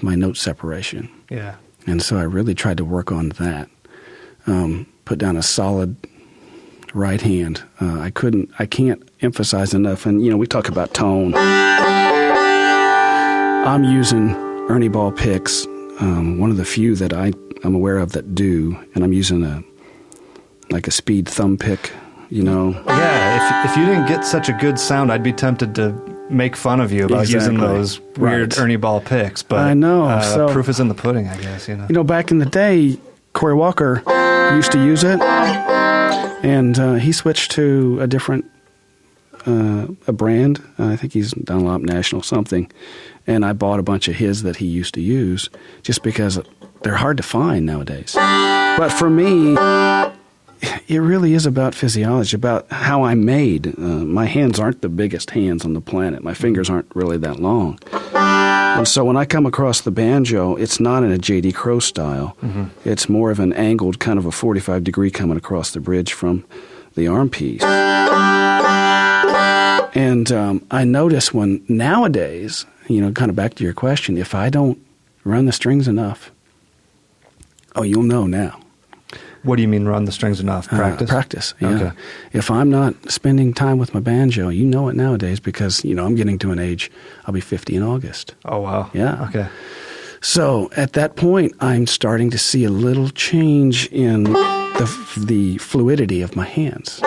note separation. Yeah. And so I really tried to work on that. Put down a solid right hand. I can't emphasize enough. And, we talk about tone. I'm using Ernie Ball picks, one of the few that I'm aware of that do, and I'm using a speed thumb pick, Yeah, if you didn't get such a good sound, I'd be tempted to make fun of you about using those weird Ernie Ball picks. But I know. Proof is in the pudding, I guess. Back in the day, Corey Walker used to use it, and he switched to a different a brand. I think he's Dunlop National something, and I bought a bunch of his that he used to use just because they're hard to find nowadays. But for me, it really is about physiology, about how I'm made. My hands aren't the biggest hands on the planet. My fingers aren't really that long. And so when I come across the banjo, it's not in a J.D. Crowe style. It's more of an angled kind of a 45 degree coming across the bridge from the arm piece. And I notice when nowadays, kind of back to your question, if I don't run the strings enough, you'll know now. What do you mean run the strings enough? Practice? Practice, yeah. Okay. If I'm not spending time with my banjo, you know it nowadays because, I'm getting to an age, I'll be 50 in August. Oh, wow. Yeah. Okay. So at that point, I'm starting to see a little change in the fluidity of my hands.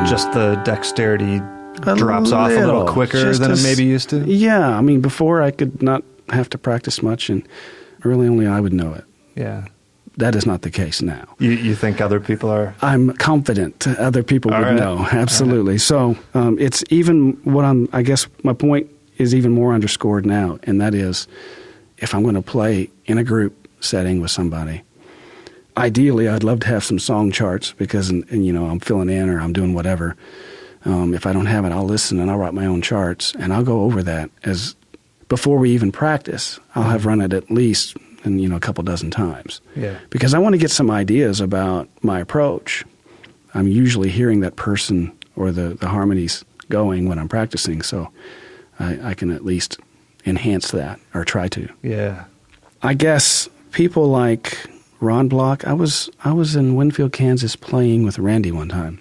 Just the dexterity drops off a little quicker than it maybe used to? Yeah. Before I could not have to practice much, and really only I would know it. Yeah. That is not the case now. You think other people are? I'm confident other people would know. Absolutely. Right. So it's even I guess my point is even more underscored now, and that is if I'm going to play in a group setting with somebody, ideally I'd love to have some song charts because, I'm filling in or I'm doing whatever. If I don't have it, I'll listen and I'll write my own charts, and I'll go over that as before we even practice. I'll have run it at least a couple dozen times. Yeah. Because I want to get some ideas about my approach. I'm usually hearing that person or the harmonies going when I'm practicing, so I can at least enhance that or try to. Yeah. I guess people like Ron Block, I was in Winfield, Kansas playing with Randy one time.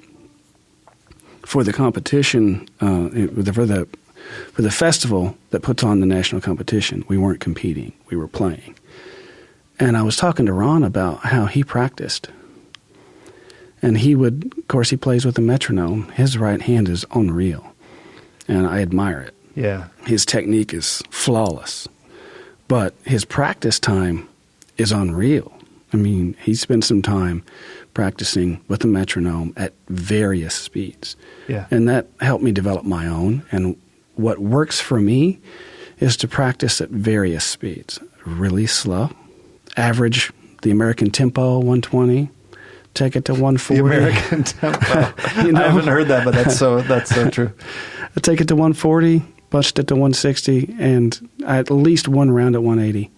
For the competition, for the for the festival that puts on the national competition. We weren't competing. We were playing. And I was talking to Ron about how he practiced. And of course, he plays with a metronome. His right hand is unreal. And I admire it. Yeah. His technique is flawless. But his practice time is unreal. I mean, he spent some time practicing with the metronome at various speeds. Yeah. And that helped me develop my own. And what works for me is to practice at various speeds. Really slow. Average the American tempo, 120. Take it to 140. The American tempo. You know? I haven't heard that, but that's so true. I take it to 140, bunched it to 160, and at least one round at 180.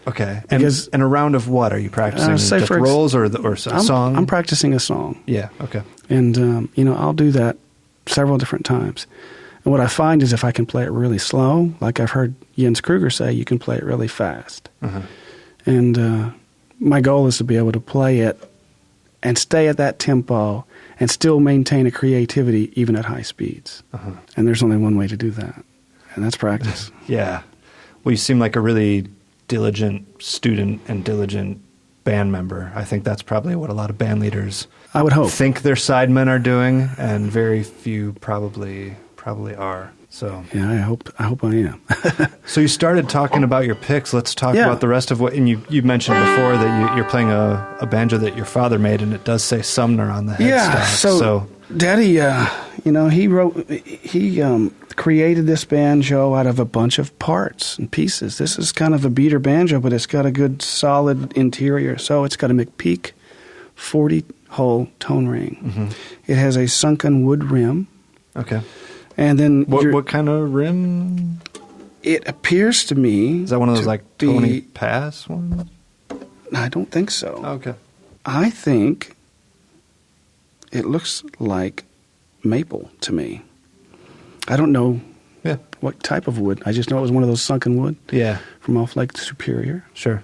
Okay. And a round of what? Are you practicing? Just rolls or a song? I'm practicing a song. Yeah, okay. And, I'll do that several different times. And what I find is if I can play it really slow, like I've heard Jens Kruger say, you can play it really fast. Uh-huh. And my goal is to be able to play it and stay at that tempo and still maintain a creativity even at high speeds. Uh-huh. And there's only one way to do that, and that's practice. Yeah. Well, you seem like a really diligent student and diligent band member. I think that's probably what a lot of band leaders I would hope think their sidemen are doing, and very few probably are. So yeah, I hope I am. So you started talking about your picks. Let's talk about the rest of what. And you mentioned before that you're playing a banjo that your father made, and it does say Sumner on the headstock. Yeah. So Daddy, he created this banjo out of a bunch of parts and pieces. This is kind of a beater banjo, but it's got a good solid interior. So it's got a McPeak 40-hole tone ring. Mm-hmm. It has a sunken wood rim. Okay. And then what kind of rim? It appears to me. Is that one of those like Tony Pass ones? I don't think so. Okay. I think it looks like maple to me. I don't know what type of wood. I just know it was one of those sunken wood. Yeah. From off Lake Superior. Sure.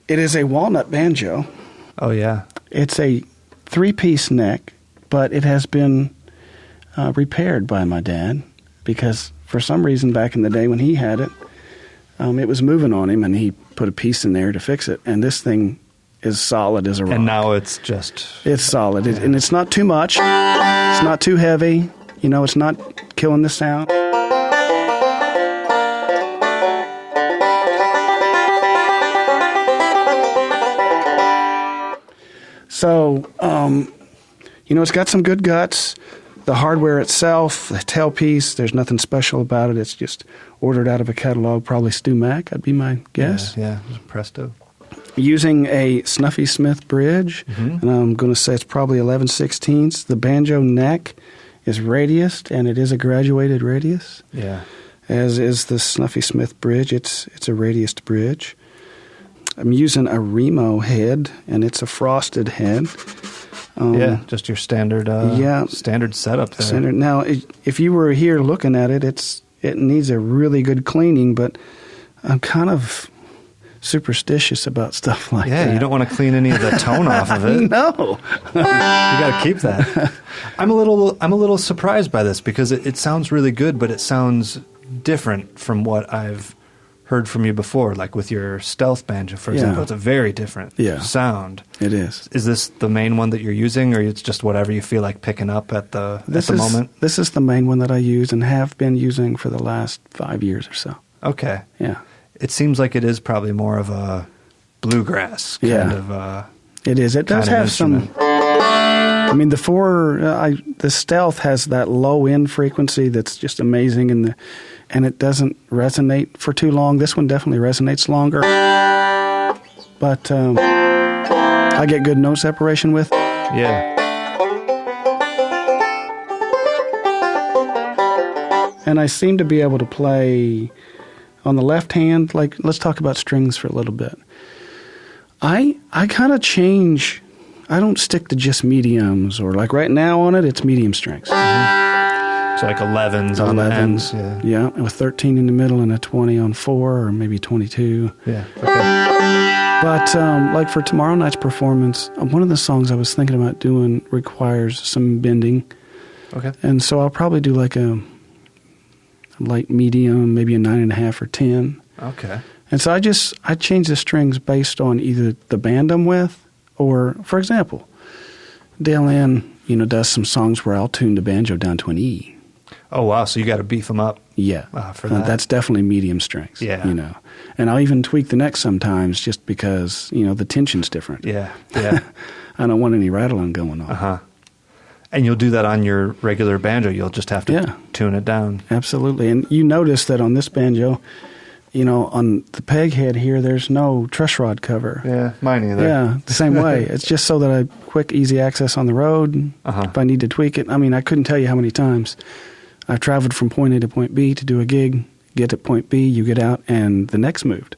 It is a walnut banjo. Oh, yeah. It's a 3-piece neck, but it has been repaired by my dad because for some reason back in the day when he had it, it was moving on him and he put a piece in there to fix it. And this thing is solid as a rock. And now it's solid. Yeah. And it's not too much. It's not too heavy. It's not killing the sound. So, it's got some good guts. The hardware itself, the tailpiece, there's nothing special about it. It's just ordered out of a catalog, probably Stu Mac, that'd be my guess. Yeah, Presto. Using a Snuffy Smith bridge, and I'm going to say it's probably 11/16. The banjo neck is radiused, and it is a graduated radius. Yeah. As is the Snuffy Smith bridge. It's a radiused bridge. I'm using a Remo head, and it's a frosted head. Just your standard standard setup there. Standard. Now, if you were here looking at it, it needs a really good cleaning, but I'm kind of superstitious about stuff like that. Yeah, you don't want to clean any of the tone off of it. No. You got to keep that. I'm a little surprised by this because it sounds really good, but it sounds different from what I've heard from you before, like with your stealth banjo, for example. It's a very different sound. It is. Is this the main one that you're using, or it's just whatever you feel like picking up at the moment? This is the main one that I use and have been using for the last 5 years or so. Okay. Yeah. It seems like it is probably more of a bluegrass kind of it is. It does have some. I mean, the stealth has that low end frequency that's just amazing, and it doesn't resonate for too long. This one definitely resonates longer, but I get good note separation with. Yeah. And I seem to be able to play on the left hand. Like, let's talk about strings for a little bit. I kind of change. I don't stick to just mediums, or like right now on it, it's medium strings. Mm-hmm. So like 11s on the ends. Yeah, with 13 in the middle and a 20 on 4, or maybe 22. Yeah, okay. But like for tomorrow night's performance, one of the songs I was thinking about doing requires some bending. Okay. And so I'll probably do like light medium, maybe a 9.5 or 10. Okay. And so I change the strings based on either the band I'm with or, for example, Dale Ann, does some songs where I'll tune the banjo down to an E. Oh, wow. So you got to beef them up. Yeah. For that. That's definitely medium strings. Yeah. And I'll even tweak the neck sometimes just because, the tension's different. Yeah. Yeah. I don't want any rattling going on. Uh-huh. And you'll do that on your regular banjo. You'll just have to tune it down. Absolutely. And you notice that on this banjo, on the peg head here, there's no truss rod cover. Yeah, mine either. Yeah, the same way. It's just so that I quick, easy access on the road. If I need to tweak it. I mean, I couldn't tell you how many times I've traveled from point A to point B to do a gig, get to point B, you get out, and the neck's moved.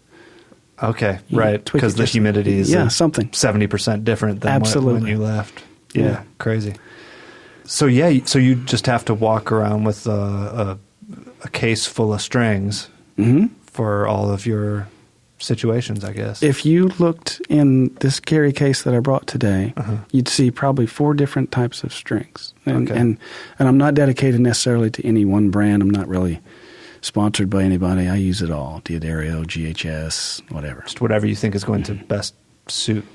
Okay, right, because the humidity is something 70% different than when you left. Yeah, crazy. So so you just have to walk around with a case full of strings for all of your situations, I guess. If you looked in this carry case that I brought today, you'd see probably 4 different types of strings. And I'm not dedicated necessarily to any one brand. I'm not really sponsored by anybody. I use it all. Diodario, GHS, whatever. Just whatever you think is going to best suit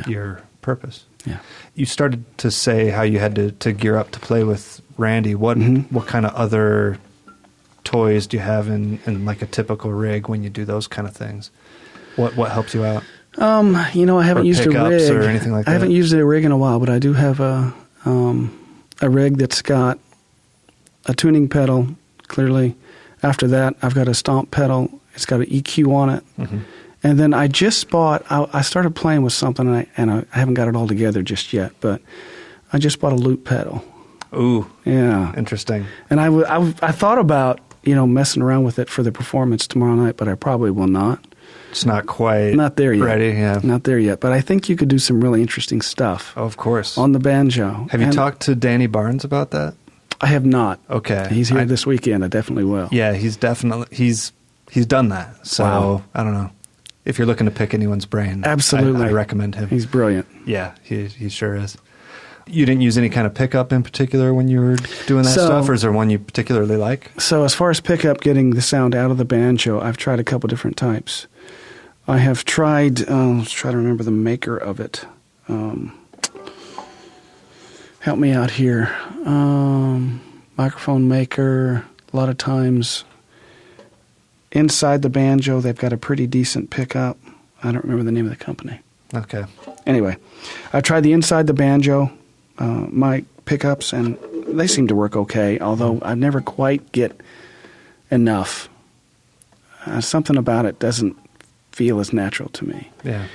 your purpose. Yeah. You started to say how you had to gear up to play with Randy. What kind of other toys do you have in like a typical rig when you do those kind of things? What helps you out? I haven't used a rig or anything like that. I haven't used a rig in a while, but I do have a rig that's got a tuning pedal. Clearly, after that, I've got a stomp pedal. It's got an EQ on it. And then I just bought. I started playing with something, and I haven't got it all together just yet. But I just bought a loop pedal. Ooh, yeah, interesting. And I thought about messing around with it for the performance tomorrow night, but I probably will not. It's not quite there yet. Ready, yeah. Not there yet, but I think you could do some really interesting stuff. Oh, of course. On the banjo. Have you talked to Danny Barnes about that? I have not. Okay. He's here this weekend. I definitely will. Yeah, he's done that. So, I don't know. If you're looking to pick anyone's brain, absolutely, I recommend him. He's brilliant. Yeah, he sure is. You didn't use any kind of pickup in particular when you were doing that stuff, or is there one you particularly like? So as far as pickup, getting the sound out of the banjo, I've tried a couple different types. I have tried, let's try to remember the maker of it. Help me out here. Microphone maker, a lot of times inside the banjo, they've got a pretty decent pickup. I don't remember the name of the company. Okay. Anyway, I tried the inside the banjo mic pickups, and they seem to work okay, although I never quite get enough. Something about it doesn't feel as natural to me. Yeah.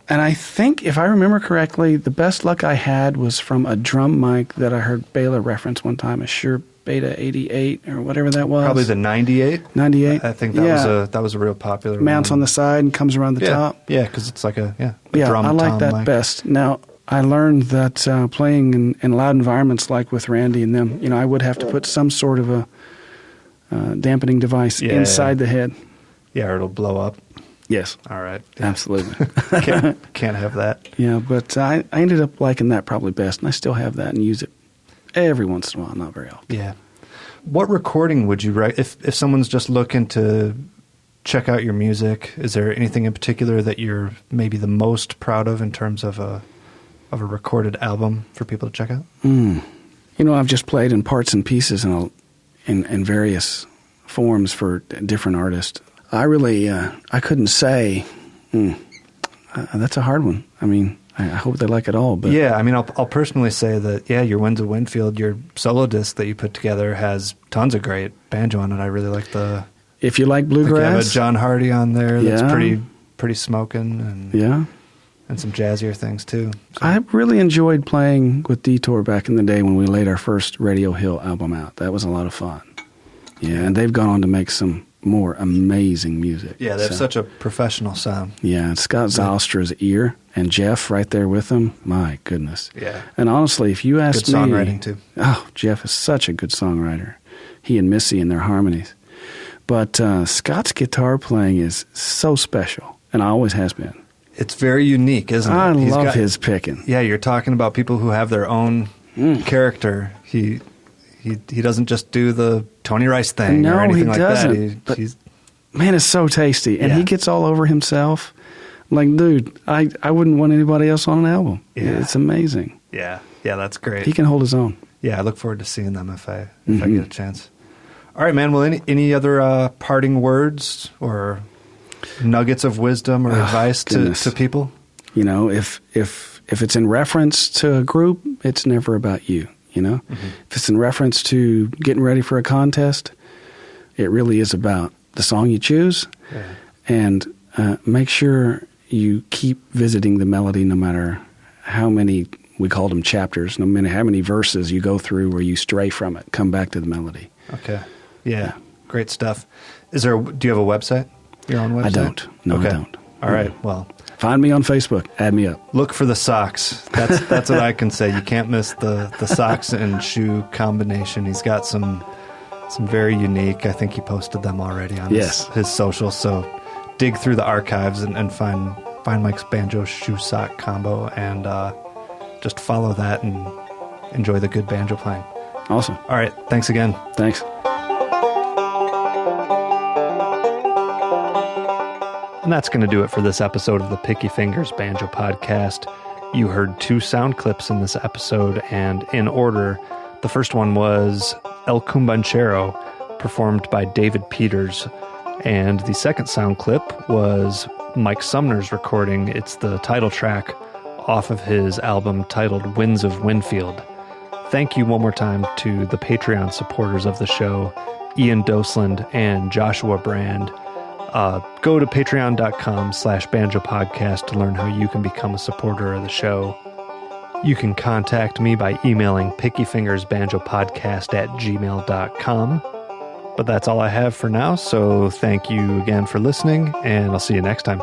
And I think, if I remember correctly, the best luck I had was from a drum mic that I heard Baylor reference one time, a Shure Beta 88 or whatever that was. Probably the 98. 98. I think that was a real popular Mounts one. on the side and comes around the top. Yeah, because it's like a drum I like tom that mic. Best. Now, I learned that playing in loud environments like with Randy and them, I would have to put some sort of a dampening device inside the head. Yeah, or it'll blow up. Yes. All right. Yeah. Absolutely. Can't have that. Yeah, but I ended up liking that probably best, and I still have that and use it every once in a while, not very often. Yeah. What recording would you write if someone's just looking to check out your music? Is there anything in particular that you're maybe the most proud of in terms of a recorded album for people to check out? I've just played in parts and pieces in various forms for different artists. I really, I couldn't say. That's a hard one. I mean, I hope they like it all. But yeah, I mean, I'll personally say that, your Winds of Winfield, your solo disc that you put together has tons of great banjo on it. I really like the... If you like bluegrass... You have a John Hardy on there that's pretty smoking. And some jazzier things, too. So. I really enjoyed playing with Detour back in the day when we laid our first Radio Hill album out. That was a lot of fun. Yeah, and they've gone on to make some more amazing music. Yeah, they have such a professional sound. Yeah, and Scott Zylstra's ear and Jeff right there with them. My goodness. Yeah. And honestly, if you asked me... Good songwriting, too. Oh, Jeff is such a good songwriter. He and Missy and their harmonies. But Scott's guitar playing is so special, and always has been. It's very unique, isn't it? I love his picking. Yeah, you're talking about people who have their own character. He He doesn't just do the Tony Rice thing No, or anything he like doesn't, that. but man, it's so tasty. And Yeah. he gets all over himself. Like, dude, I wouldn't want anybody else on an album. Yeah. It's amazing. Yeah, that's great. He can hold his own. Yeah, I look forward to seeing them if I get a chance. All right, man. Well, any other parting words or nuggets of wisdom or advice to people? You know, if it's in reference to a group, it's never about you, you know? If it's in reference to getting ready for a contest, it really is about the song you choose. Yeah. And make sure you keep visiting the melody no matter how many, we called them chapters, no matter how many verses you go through where you stray from it, come back to the melody. Okay. Yeah. Great stuff. Do you have a website? Your own website? I don't. No, okay. I don't. All right. Well, find me on Facebook. Add me up. look for the socks. That's what I can say. You can't miss the socks and shoe combination. He's got some very unique. I think he posted them already on his socials. So dig through the archives and find Mike's banjo shoe sock combo and just follow that and enjoy the good banjo playing. Awesome. All right. Thanks again. Thanks. And that's going to do it for this episode of the Picky Fingers Banjo Podcast. You heard 2 sound clips in this episode, and in order, the first one was El Cumbanchero, performed by David Peters, and the second sound clip was Mike Sumner's recording. It's the title track off of his album titled Winds of Winfield. Thank you one more time to the Patreon supporters of the show, Ian Dosland and Joshua Brand. Go to patreon.com/banjopodcast to learn how you can become a supporter of the show. You can contact me by emailing pickyfingersbanjopodcast@gmail.com. But that's all I have for now, so thank you again for listening, and I'll see you next time.